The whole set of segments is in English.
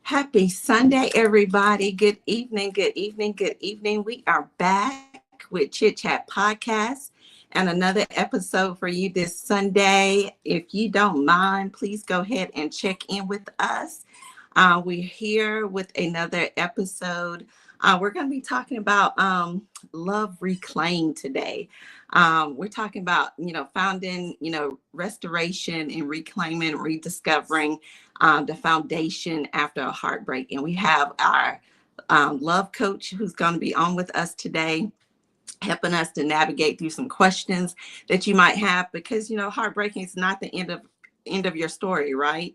Happy Sunday, everybody. Good evening, good evening, good evening. We are back with Chit Chat Podcast and another episode for you this Sunday. If you don't mind, please go ahead and check in with us. We're here with another episode. We're going to be talking about love reclaimed today. We're talking about, founding, restoration and reclaiming, rediscovering the foundation after a heartbreak. And we have our love coach who's going to be on with us today, helping us to navigate through some questions that you might have, because heartbreaking is not the end of your story, right?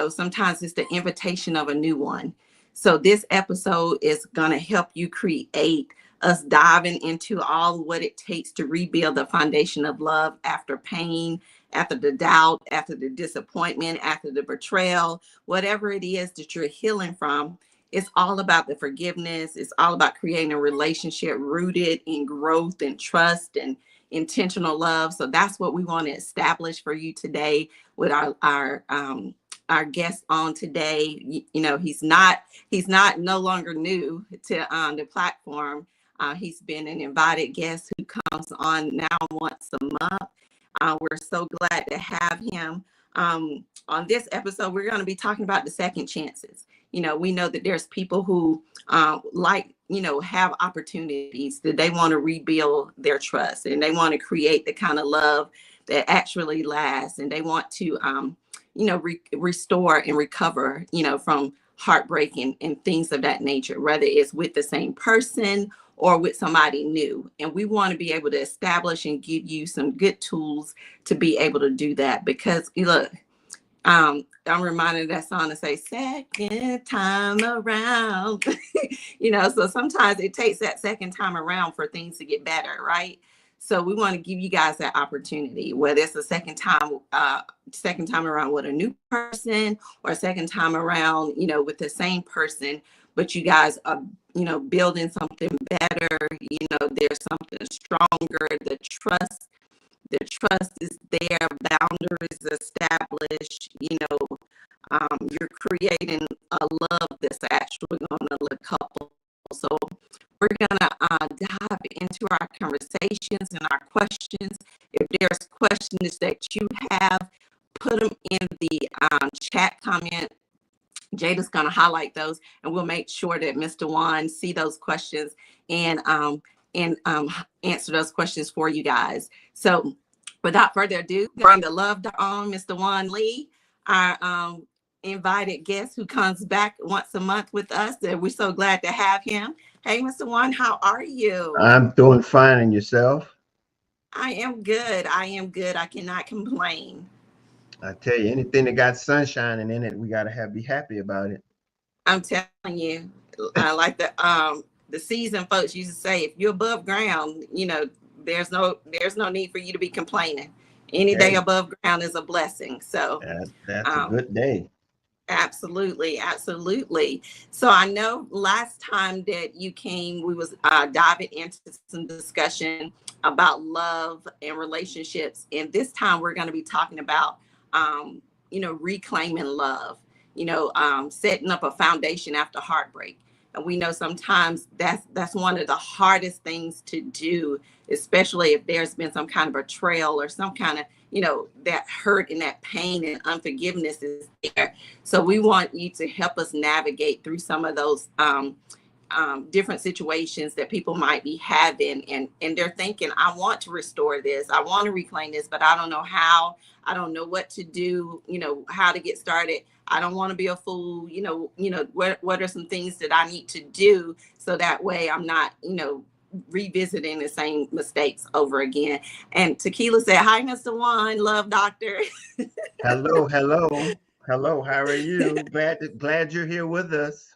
Sometimes it's the invitation of a new one. So this episode is going to help you create us diving into all what it takes to rebuild the foundation of love after pain, after the doubt, after the disappointment, after the betrayal, whatever it is that you're healing from. It's all about the forgiveness. It's all about creating a relationship rooted in growth and trust and intentional love. So that's what we want to establish for you today with our guest on today. He's not no longer new to the platform. He's been an invited guest who comes on now once a month. We're so glad to have him. On this episode, we're going to be talking about the second chances. We know that there's people who have opportunities that they want to rebuild their trust, and they want to create the kind of love that actually lasts, and they want to, restore and recover, from heartbreak and things of that nature, whether it's with the same person or with somebody new. And we want to be able to establish and give you some good tools to be able to do that. Because look, I'm reminded of that song to say second time around. So sometimes it takes that second time around for things to get better, right? So we want to give you guys that opportunity, whether it's a second time around with a new person, or a second time around, with the same person, but you guys are, building something better. There's something stronger. The trust is there, boundaries established. You're creating a love that's actually going to look couple. So we're going to dive into our conversations and our questions. If there's questions that you have, put them in the chat comment. Jada's going to highlight those, and we'll make sure that Mr. Juan see those questions and answer those questions for you guys. So without further ado, bring the love on Mr. Juan Lee, our invited guest who comes back once a month with us. And we're so glad to have him. Hey, Mr. Juan, how are you? I'm doing fine. And yourself? I am good. I cannot complain. I tell you, anything that got sunshine in it, we gotta be happy about it. I'm telling you, I like the seasoned folks used to say, if you're above ground, there's no need for you to be complaining. Any day above ground is a blessing. So that's a good day. Absolutely. So I know last time that you came, we was diving into some discussion about love and relationships. And this time we're going to be talking about, reclaiming love, setting up a foundation after heartbreak. And we know sometimes that's one of the hardest things to do, especially if there's been some kind of betrayal or some kind of, that hurt and that pain and unforgiveness is there. So we want you to help us navigate through some of those different situations that people might be having. And they're thinking, I want to restore this. I want to reclaim this, but I don't know how. I don't know what to do, how to get started. I don't want to be a fool. What are some things that I need to do so that way I'm not, revisiting the same mistakes over again. And Tequila said, hi, Mr. Juan, love doctor. Hello. How are you? Glad you're here with us.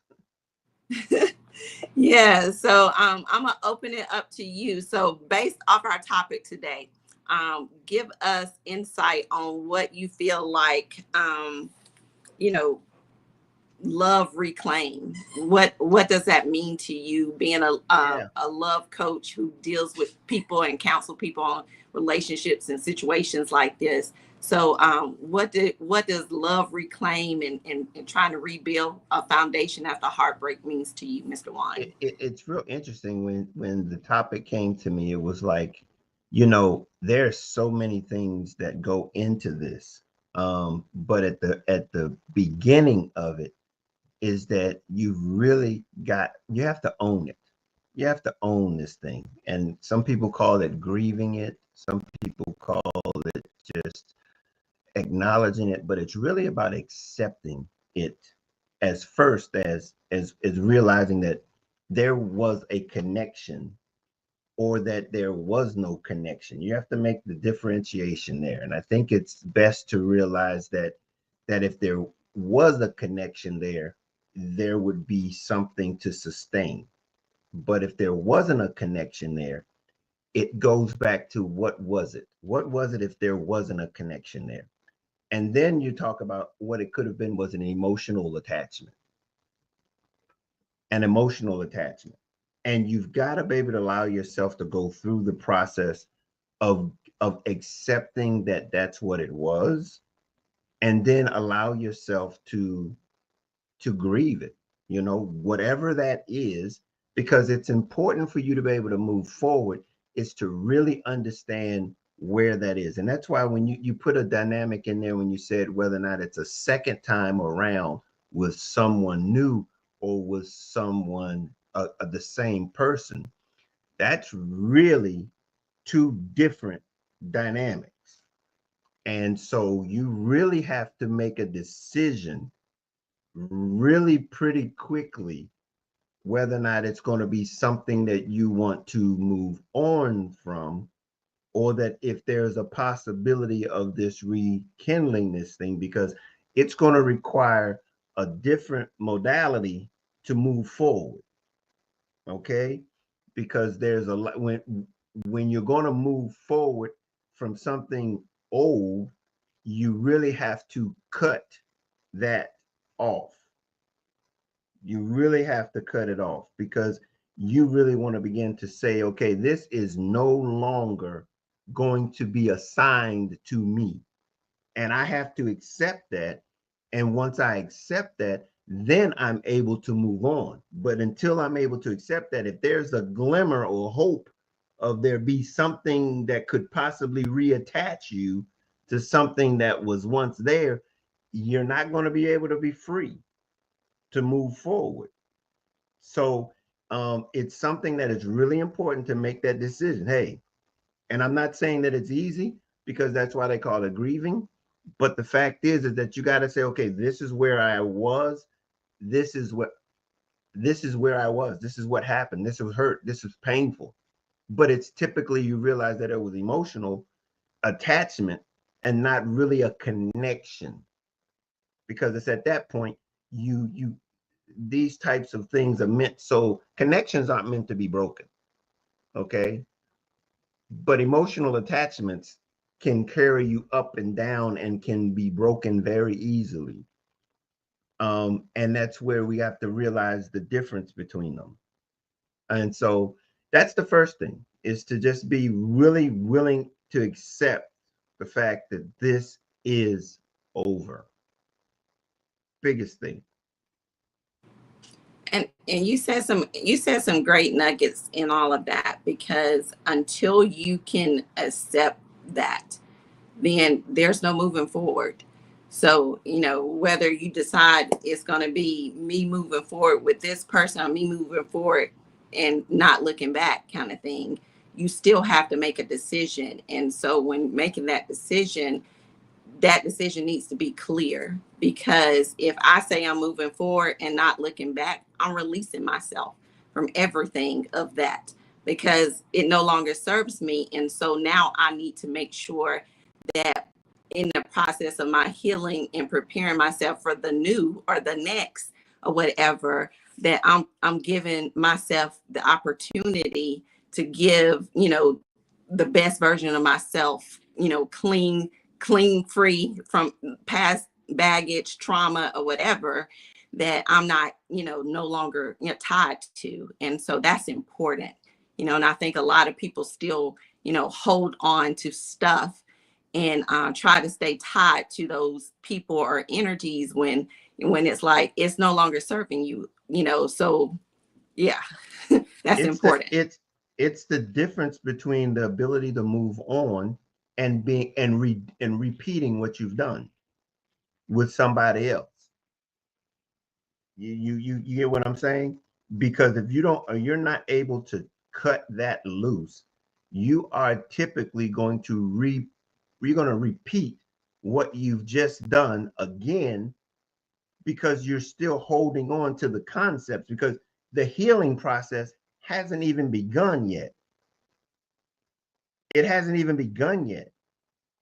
Yeah. So I'm gonna open it up to you. So based off our topic today, give us insight on what you feel like, love reclaim. What does that mean to you, being a love coach who deals with people and counsel people on relationships and situations like this? So, what does love reclaim and trying to rebuild a foundation after heartbreak means to you, Mr. Wine? It's real interesting when the topic came to me. It was like, there's so many things that go into this. But at the beginning of it is that you have to own it. You have to own this thing. And some people call it grieving it. Some people call it just acknowledging it, but it's really about accepting it as first as realizing that there was a connection or that there was no connection. You have to make the differentiation there. And I think it's best to realize that if there was a connection there, there would be something to sustain. But if there wasn't a connection there, it goes back to what was it? What was it if there wasn't a connection there? And then you talk about what it could have been was an emotional attachment. And you've got to be able to allow yourself to go through the process of of accepting that that's what it was, and then allow yourself to grieve it, whatever that is, because it's important for you to be able to move forward, is to really understand where that is. And that's why when you put a dynamic in there, when you said whether or not it's a second time around with someone new or with someone, the same person, that's really two different dynamics. And so you really have to make a decision really pretty quickly whether or not it's going to be something that you want to move on from, or that if there's a possibility of this rekindling this thing, because it's going to require a different modality to move forward. Okay, because there's a lot when you're going to move forward from something old, you really have to cut that off. You really have to cut it off, because you really want to begin to say, okay, this is no longer going to be assigned to me. And I have to accept that. And once I accept that, then I'm able to move on. But until I'm able to accept that, if there's a glimmer or hope of there be something that could possibly reattach you to something that was once there, you're not going to be able to be free to move forward. So it's something that is really important to make that decision. Hey, and I'm not saying that it's easy, because that's why they call it grieving. But the fact is that you got to say, okay, this is where I was. This is what this is where I was. This is what happened. This was hurt. This was painful. But it's typically you realize that it was emotional attachment and not really a connection, because it's at that point you these types of things are meant, so connections aren't meant to be broken. Okay, but emotional attachments can carry you up and down and can be broken very easily. And that's where we have to realize the difference between them. And so that's the first thing, is to just be really willing to accept the fact that this is over. Biggest thing. And you said some great nuggets in all of that, because until you can accept that, then there's no moving forward. So, whether you decide it's going to be me moving forward with this person or me moving forward and not looking back kind of thing, you still have to make a decision. And so when making that decision needs to be clear, because if I say I'm moving forward and not looking back, I'm releasing myself from everything of that, because it no longer serves me. And so now I need to make sure that in the process of my healing and preparing myself for the new or the next or whatever, that I'm giving myself the opportunity to give, the best version of myself, clean, free from past baggage, trauma, or whatever that I'm not, no longer, tied to. And so that's important, and I think a lot of people still, hold on to stuff and try to stay tied to those people or energies when it's like it's no longer serving you, so yeah. That's It's the important. it's the difference between the ability to move on and being and repeating what you've done with somebody else. You get what I'm saying? Because if you don't, or you're not able to cut that loose, you are typically going to you're going to repeat what you've just done again, because you're still holding on to the concepts, because the healing process hasn't even begun yet. It hasn't even begun yet.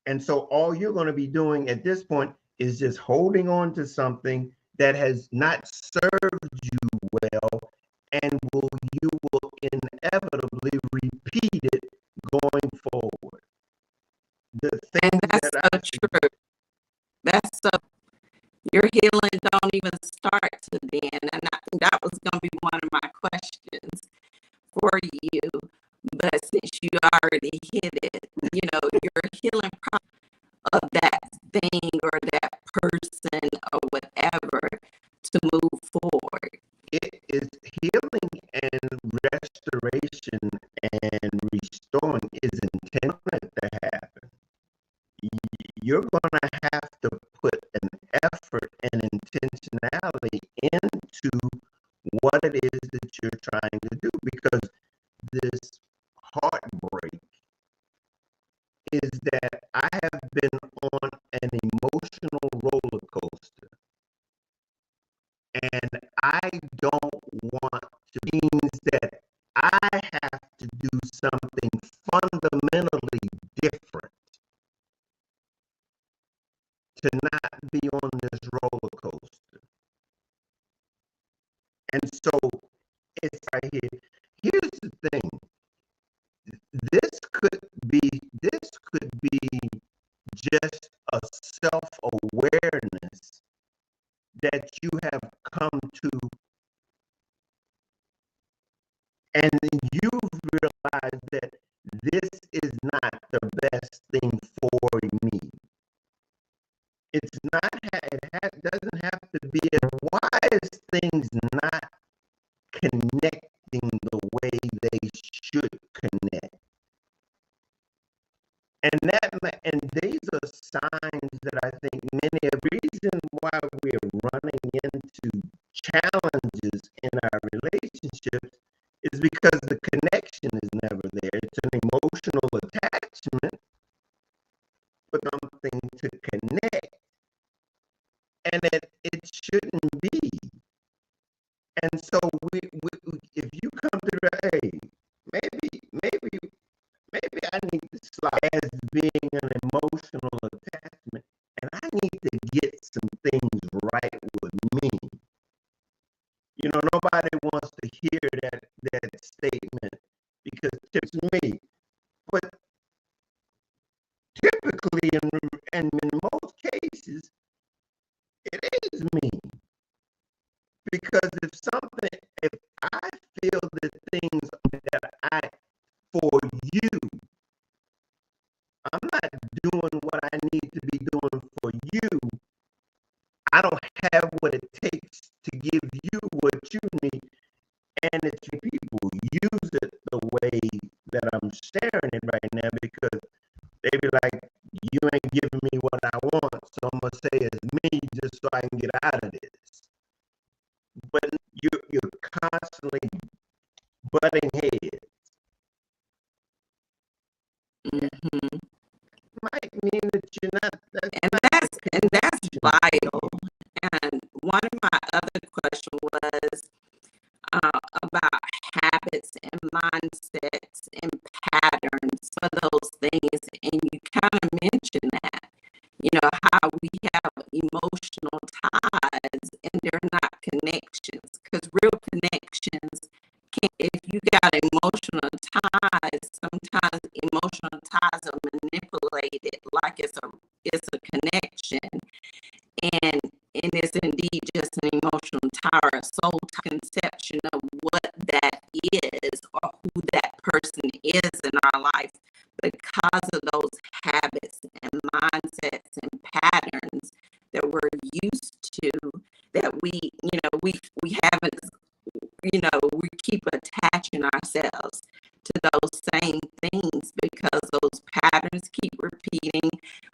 And so all you're going to be doing at this point is just holding on to something that has not served you well, and you will inevitably repeat it going forward. The And things that's that so true. That's so, your healing don't even start to then. And that was going to be one of my questions for you. But since you already hit it, your healing of that thing or that person or whatever to move forward. it is healing and restoration and restoring is intended to happen. You're going to have to put an effort and intentionality into what it is that you're trying to do, because this heartbreak is that I have been on an emotional roller coaster, and I don't want to means that I have to do something fundamentally different to not be on this roller coaster. And so it's right here. Here's the thing. This could be just a self-awareness that you have come to, and you've realized that this is not the best thing for me. It's not, doesn't have to be. Why is things not connecting the way they should connect? And these are signs that I think many of the reason why we're running into challenges in our relationships is because the connection is never there. It's an emotional attachment for something to connect, and it shouldn't be. And so if you come to the, hey, maybe I need to slide as being an emotional attachment, and I need to get some things right with me. Nobody wants to hear that statement, because it's me. But typically, and in most cases, it is me. Because if I feel the things that for you, I'm not doing what I need to be doing for you. I don't have what it takes to give you what you need. And it's people use it the way that I'm sharing it right now, because they be like, you ain't giving me what I want, so I'm going to say it's me just so I can get out of this. But you're constantly butting heads. Mm-hmm. Might mean that you're not. That's vital. And one of my other questions was about habits and mindsets and patterns for those things, and you kind of mentioned that. How we have emotional ties and they're not connections, because real connections if you got emotional ties, sometimes emotional ties are manipulated like it's a connection, and it's indeed just an emotional tie or a soul conception of what that is or who that person is in our life, because of those habits and that we're used to, that we haven't, we keep attaching ourselves to those same things because those patterns keep repeating.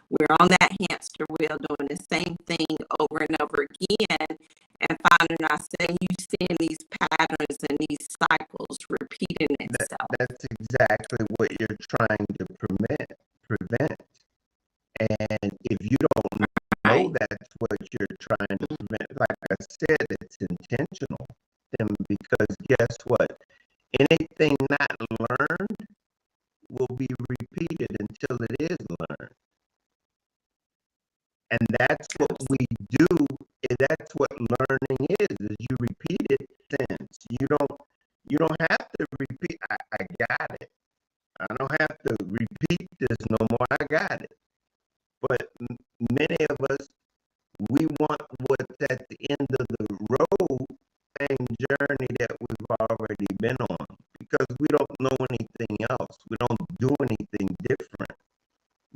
We're on that hamster wheel doing the same thing over and over again, and finding ourselves seeing these patterns and these cycles repeating itself. That's exactly what you're trying to prevent. And if you don't know that's what you're trying to prevent, like I said, it's intentional. And because guess what? Anything not learned will be repeated until it is learned. And that's what we do. That's what learning is you repeat it since. You don't have to repeat, I got it. I don't have to repeat this no more. I got it. But many of us, we want what's at the end of the road and journey that we've already been on because we don't know anything else. We don't do anything different.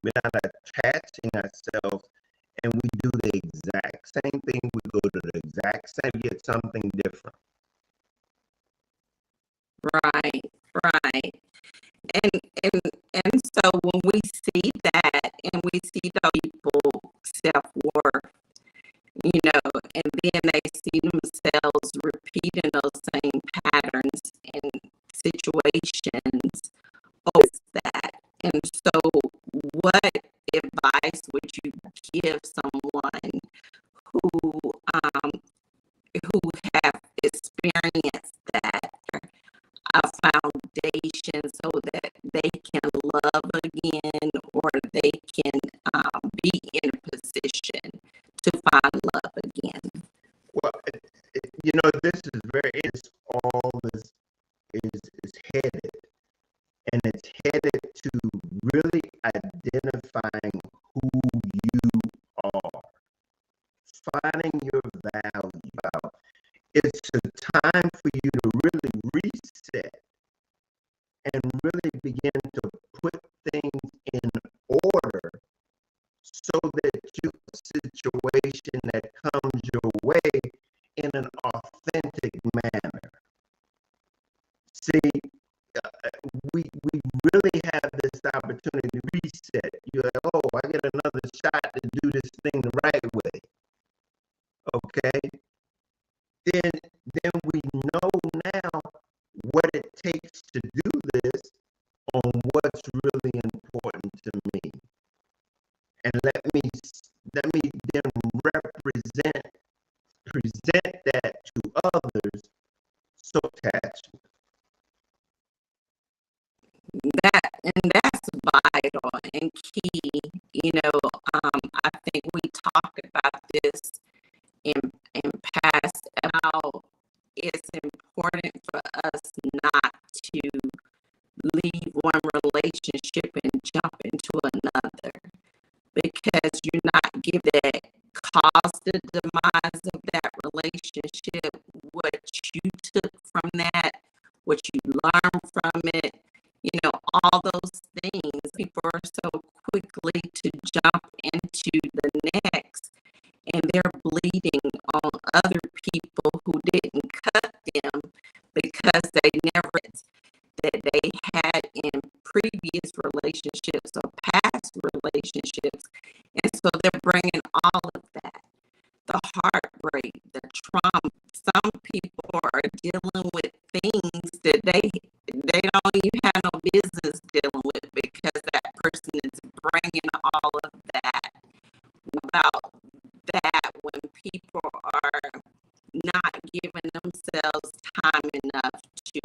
We're not attaching ourselves, and we do the exact same thing. We go to the exact same, get something different. Right. And so when we see that and we see those people self-worth, and then they see themselves repeating those same patterns and situations, is that. And so what advice would you give someone who have experienced that, a foundation so that they can love again, or they can be in a position to find love again? Well, this is it's all this is headed, and it's headed to really identifying who you are, finding your value. It's a time for you to really reset and really begin to put things in order so that you situation that comes your way in an authentic manner. See, we really have this opportunity to reset. You're like, oh, I get another shot to do this thing the right way. Okay? Then we know now what it takes to do this on what's really important to me. And let me then present that to others. So attachment. That's vital and key. I think we talked about this in past, how it's important for us not to leave one relationship and jump into another, because you're not giving that cause the demise of that relationship, what you took from that, what you learned from it, all those things. People are so quickly to jump into the next, and they're bleeding on other people who didn't cut them because they never that they had in previous relationships or past relationships. And so they're bringing all of that, the heartbreak, the trauma. Some people are dealing with things that they don't even have no business dealing with, because that person is bringing all of that about that, when people are not giving themselves time enough to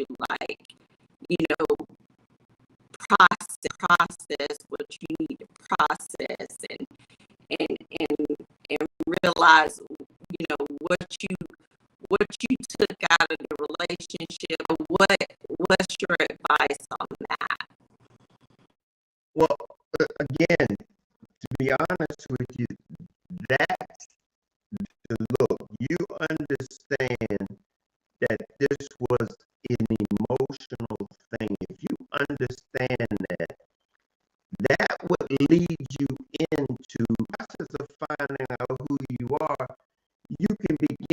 process what you need to process, and realize what you took out of the relationship. What's your advice on that? Well, again, to be honest with you, that's look, you understand that this was an emotional thing. If you understand that would lead you into the process of finding out who you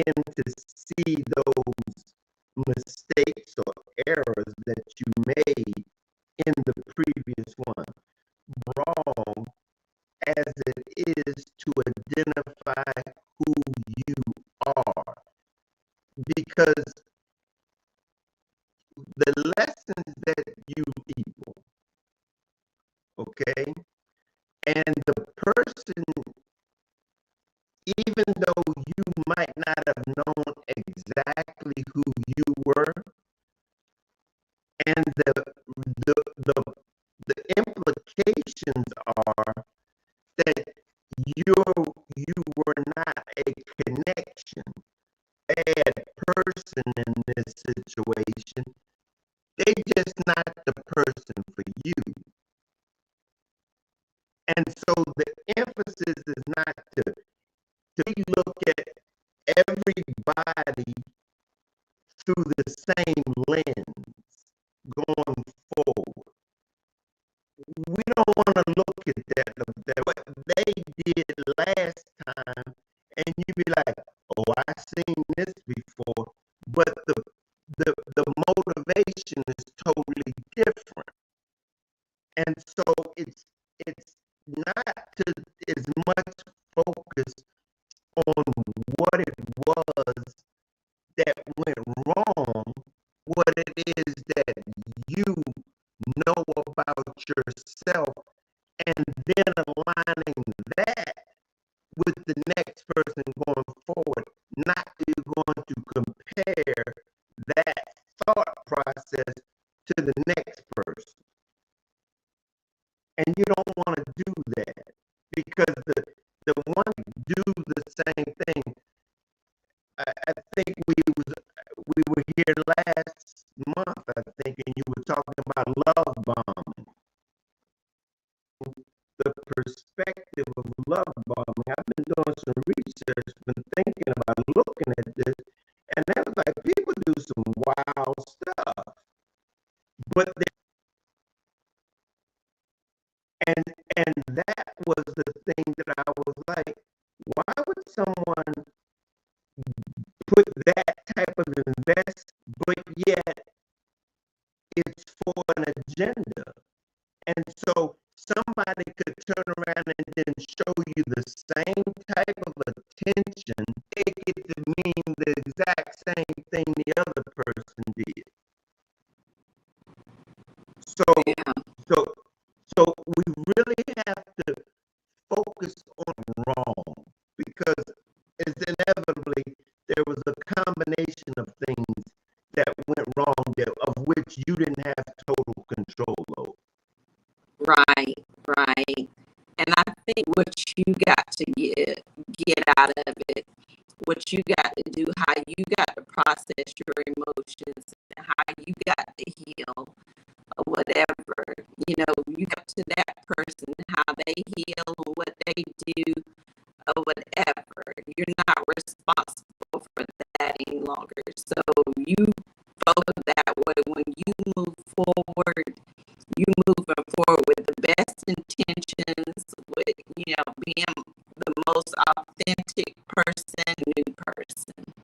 begin to see those mistakes or errors that you made in the previous one. Wrong as it is to identify who you are. Because the lessons that you people, okay, and the person, even though you might not have known exactly who you were, and the implications are that you were not a connection, bad person in this situation. They just not the person for you. And so the emphasis is not to look at everybody through the same lens going forward. We don't want to look at that what they did last time, and you be like, oh, I've seen this before, but the motivation is totally different. And so it's not to as much focus on what it was that went wrong, what it is that you know about yourself, and then aligning that with the next person going forward. Not you're going to compare that thought process to the next person. And you don't want to do that, because the one do the same thing. I think we were here last month, I think, and you were talking about love bombing. The perspective of love bombing. I've been doing some research, been thinking about looking at this, and that was like, people do some wild stuff. But and that was the thing that I was like, why would someone put that type of invest, but yet it's for an agenda? And so somebody could turn around and then show you the same type of attention, take it to mean the exact same thing the other person did. So we really have to focus on wrong, because it's inevitably there was a combination of things that went wrong of which you didn't have total control over. Right. And I think what you got to get out of it, what you got to do, how you got to process your emotions, and how you got to heal, or whatever, you got to that person, how they heal, what they do, or whatever. You're not responsible for that any longer. So you focus that way. When you move forward, you moving forward with the best intentions, with being the most authentic person, new person.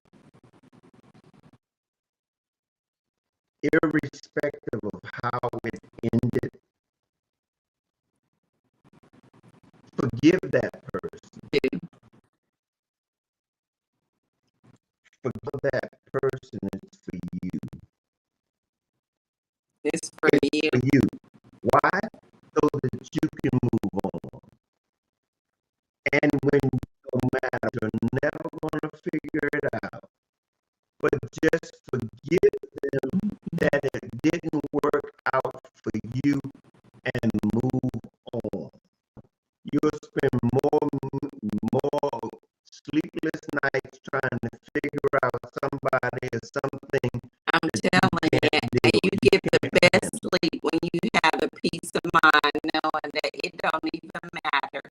Irrespective of how it ended, forgive that person. Forgive that person is for you. It's for you. For you. Why? So that you can move on. And when no matter, you're never going to figure it out. But just forgive them that it didn't work out for you and move on. You'll spend more sleepless nights trying to figure out somebody or something. I'm telling you, and you get the best sleep when you have the peace of mind knowing that it don't even matter,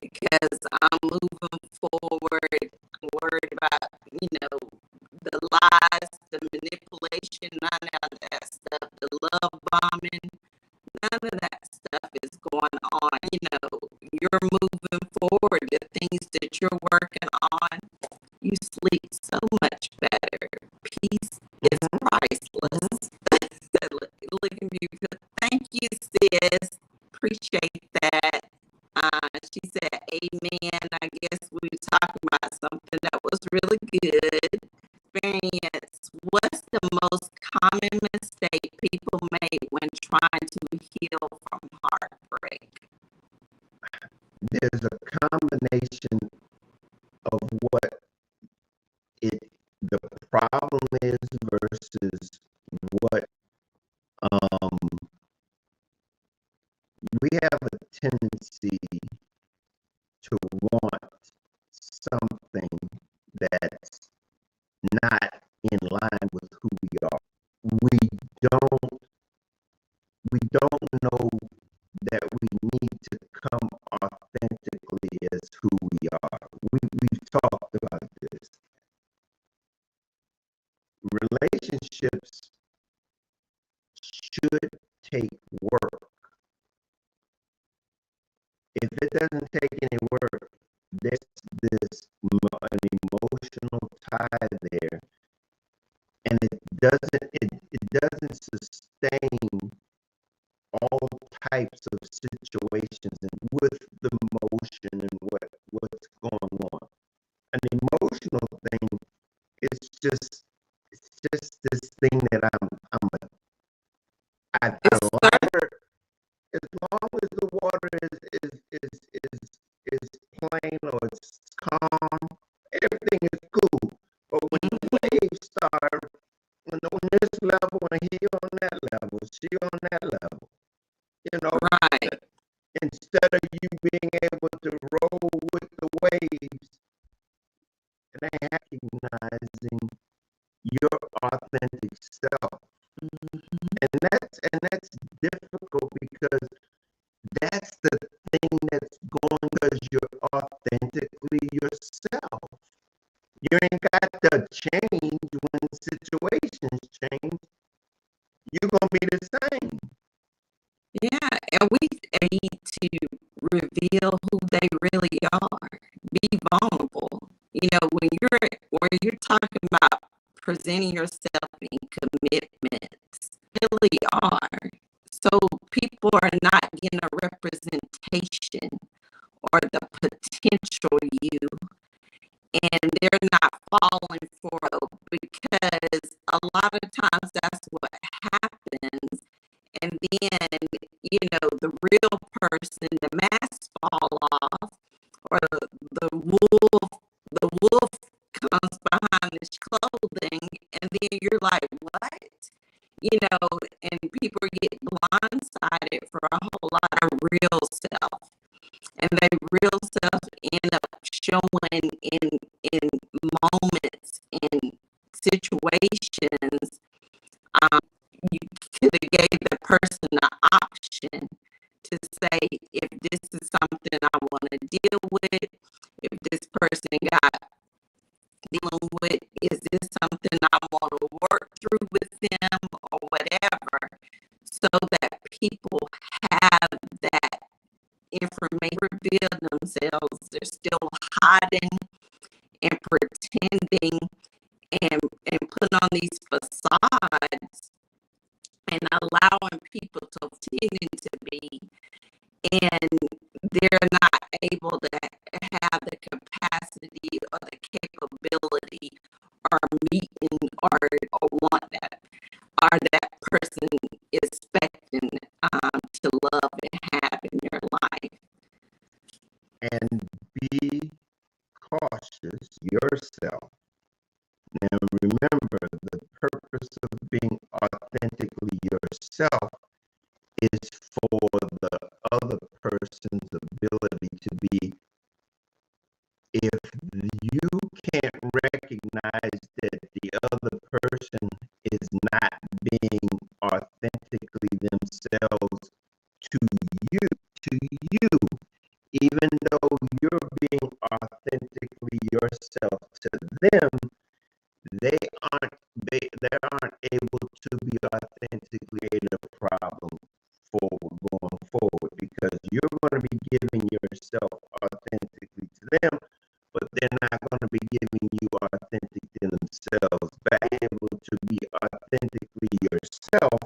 because I'm moving forward, worried about, the lies, the manipulation, none of that stuff, the love bombing, none of that stuff is going on. You're moving forward, the things that you're working on, you sleep so much better. Peace is priceless. Looking beautiful. Thank you, sis. Appreciate that. She said, amen. I guess we were talking about something that was really good. Experience. What's the most common mistake people make when trying to heal from heartbreak? There's a combination of what the problem is versus what we have a tendency to want something that's not in line with who we are. We don't know that we need to come authentically as who we are. We've talked about this. Relationships should take work. If it doesn't take any work, there's an emotional tie there, and it doesn't sustain all types of situations and with the emotion and what's going on. An emotional thing is just this thing that I like her as long as the water is plain or it's calm, everything is cool. But when the waves start, when this level and he on that level, she on that level, Right. instead of you being able to roll with the waves, and recognizing your authentic self. And that's difficult because that's the thing that's going because you're authentically yourself. You ain't got to change when situations change. You're going to be the same. Yeah, and we need to reveal who they really are. Be vulnerable. When you're talking about presenting yourself in commitments, really are. So people are not getting a representation or the potential you, and they're not falling for it because a lot of times that's what happens. And then, the real person, the mask fall off, or the wolf comes behind his clothing, and then you're like, what? And people get blindsided for a whole lot of real self. And their real self end up showing in moments, in situations. You could have gave the person the option to say, if this is something I want to deal with, if this person got dealing with, is this something I want to work through with them or whatever, so that people have that information, reveal themselves. They're still hiding and pretending and putting on these facades and allowing people to continue to be, and they're not able to have the capacity or the capability or meeting or want that, or that person is expecting to love and have in your life. And be cautious yourself. Now remember, the purpose of being authentically yourself is for the other person's ability to be. If you can't recognize that the other person is not being authentically themselves to you, even though you're being authentically yourself to them, they aren't able to be authentically a problem going forward, because you're going to be giving yourself authentically to them, but they're not going to be giving you you authentic to themselves, being able to be authentically yourself,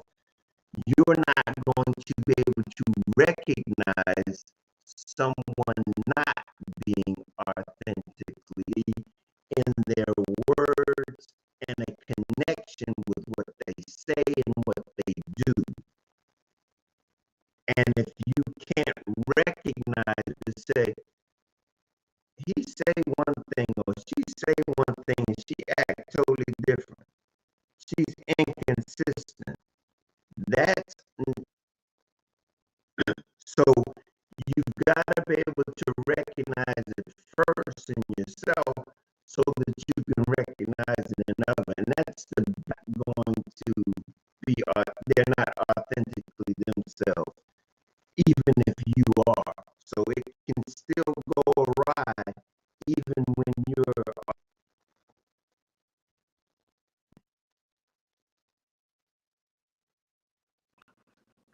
you're not going to be able to recognize someone not being authentically in their words and a connection with what they say and what they do. And if you can't recognize it, say, he say one thing or she say one thing and she act totally different. She's inconsistent. That's so you've got to be able to recognize it first in yourself so that you can recognize it in others. And that's going to be, they're not authentically themselves, even if you are. So it can still go awry even when you're.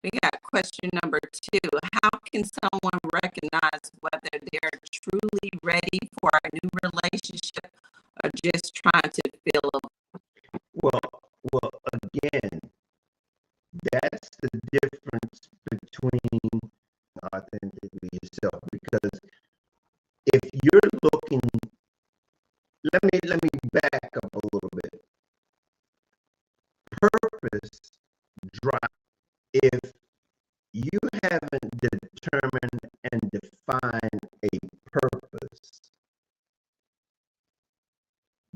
We got question number 2. How can someone recognize whether they're truly ready for a new relationship or just trying to fill a... Well, again, that's the difference between authentically yourself. Because if you're looking, let me back up a little bit. Purpose drive. If you haven't determined and defined a purpose,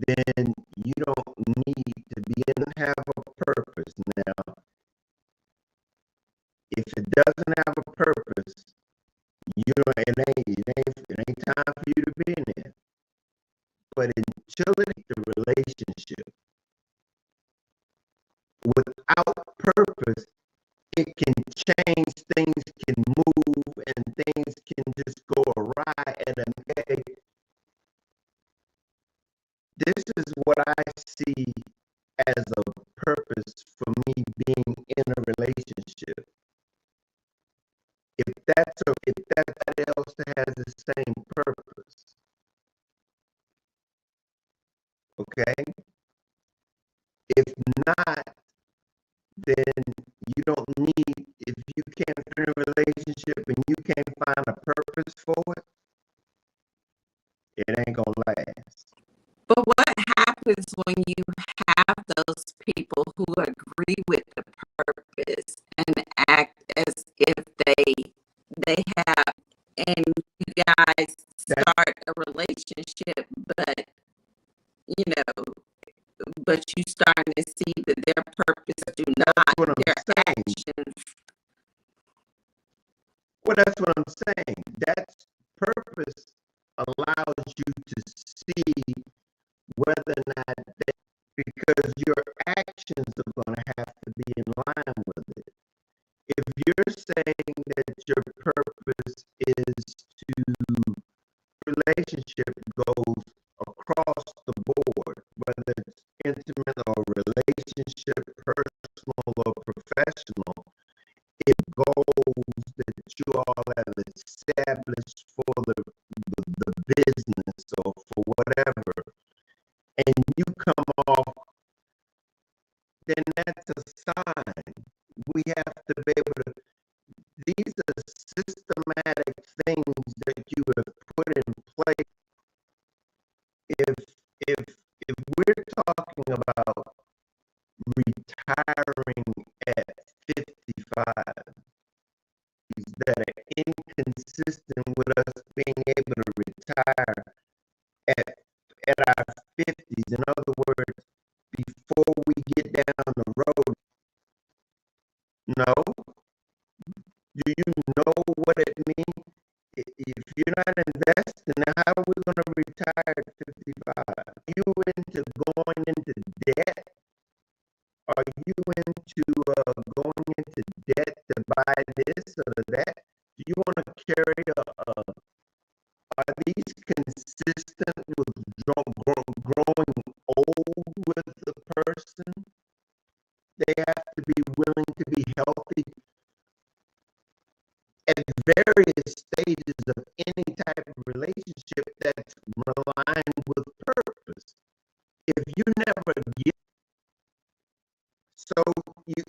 then you don't need to have a purpose. Now, if it doesn't have a purpose, it ain't time for you to be in it. But until it's a relationship, without purpose, it can change, things can move, and things can just go awry. And this is what I see as a purpose for me being in a relationship. If that else has the same purpose, okay? If not, then you don't need, if you can't find a relationship and you can't find a purpose for it, it ain't gonna last. But what happens when you have those people who agree with the purpose and act as if they have, and you guys start a relationship, but but you starting to see that their purpose do not, their actions. Well, that's what I'm saying. That's purpose allows you to see whether or not because your actions are going to have to be in line with it. If you're saying that your purpose is to relationship goes across the board, whether it's intimate or relationship, personal or professional, if goals that you all have established for the business or for whatever, and you come off, then that's a sign. We have to be able to, these are systematic things that you have put in place. If we're talking about retiring at 55, that are inconsistent with us being able to retire at our 50s. In other words, before we get down the road, no. Do you know what it means? If you're not investing, how are we going to retire at 55? Are you into going into debt? Are you into going into debt to buy this or that? Do you want to carry are these consistent with growing old with the person? They have to be willing to be healthy at various stages of any type of relationship that's aligned with purpose. So you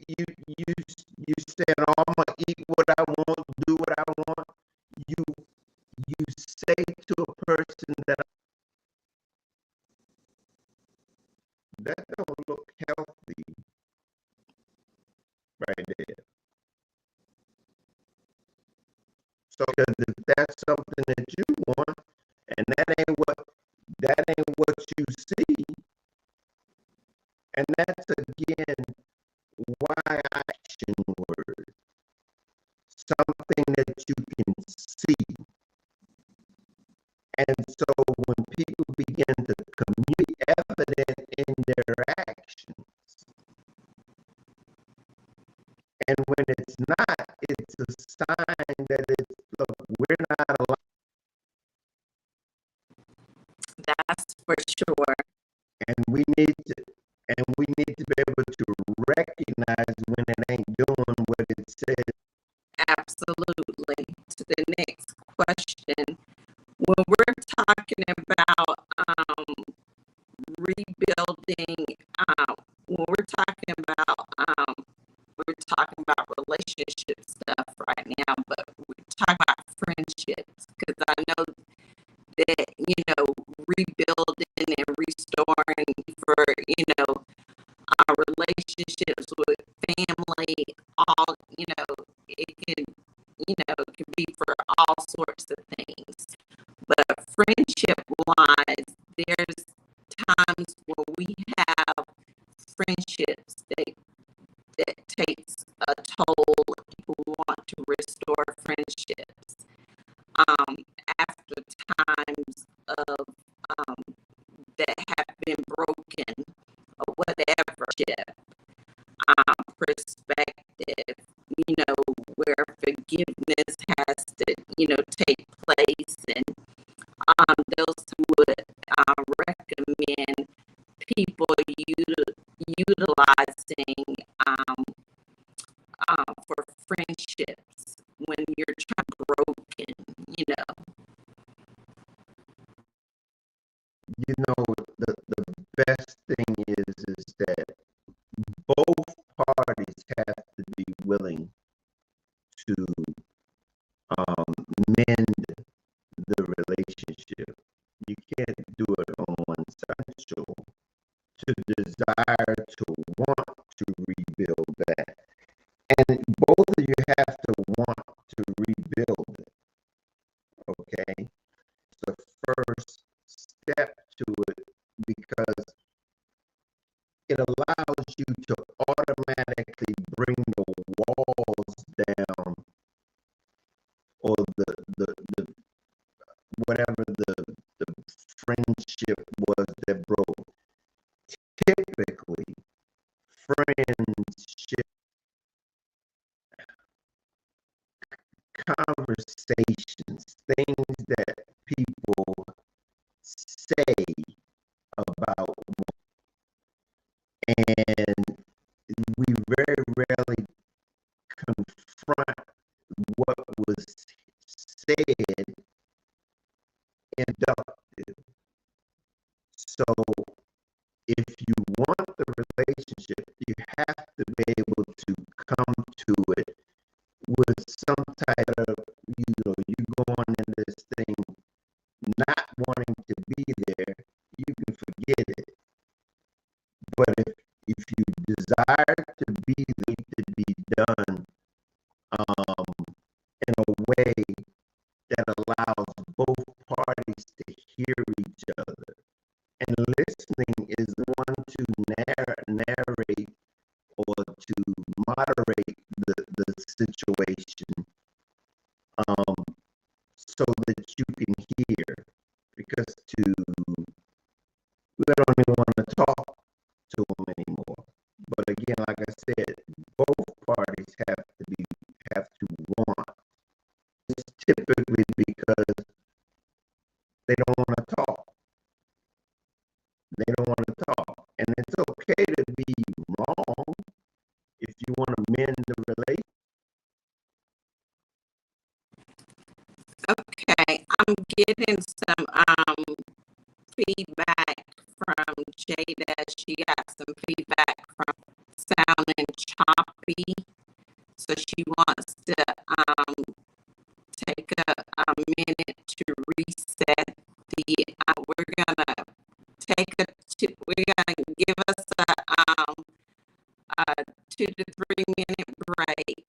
said, "Oh, I'm gonna eat what I want, do what I want." You say to a person that don't look healthy right there. So because if that's something that you want, and that ain't what you see, and that's again why action word, something that you can see. And so when people begin to communicate evident in their actions, and when it's not, it's a sign that it's, look, we're not allowed. That's for sure. And we need to be able to recognize when it ain't doing what it says. Absolutely. To the next question. When we're talking about rebuilding, when we're talking about relationship stuff right now, but we're talking about friendships, because I know that, rebuilding and restoring for, our relationships with family, all, it can be for all sorts of things. But friendship wise, there's times where we have friendships that takes a toll. People want to restore friendships after times of that have been broken or whatever. Perspective, where forgiveness has to, take place, and those who would recommend people utilizing for friendships when you're trying to broken. The best thing is that both parties have to be willing to mend the relationship. You can't do it on one side. So to desire, to want to rebuild that, and both of you have to want to rebuild it. Okay, it's the first step to it, because it allows you to automatically bring the walls down, or the whatever the friendship was that broke. Typically, friendship conversations, things that people say about, and we very rarely confront what was said inductive. So if you want the relationship, you have to be able to come to it with some type of, you going in this thing not wanting to be there, you can forget it. But if you desire to be done in a way that allows both parties to hear each other, and listening is the one to narrate or to moderate the situation, so that you can hear, because we don't even want to talk to them anymore. But again, like I said, both parties have to want. It's typically because they don't want to talk. They don't want to talk. And it's okay to be wrong if you want to mend the relationship. Okay, I'm getting some feedback from Jada. She got some feedback from sounding choppy. So she wants to take a minute to reset the. We're gonna give us a 2 to 3 minute break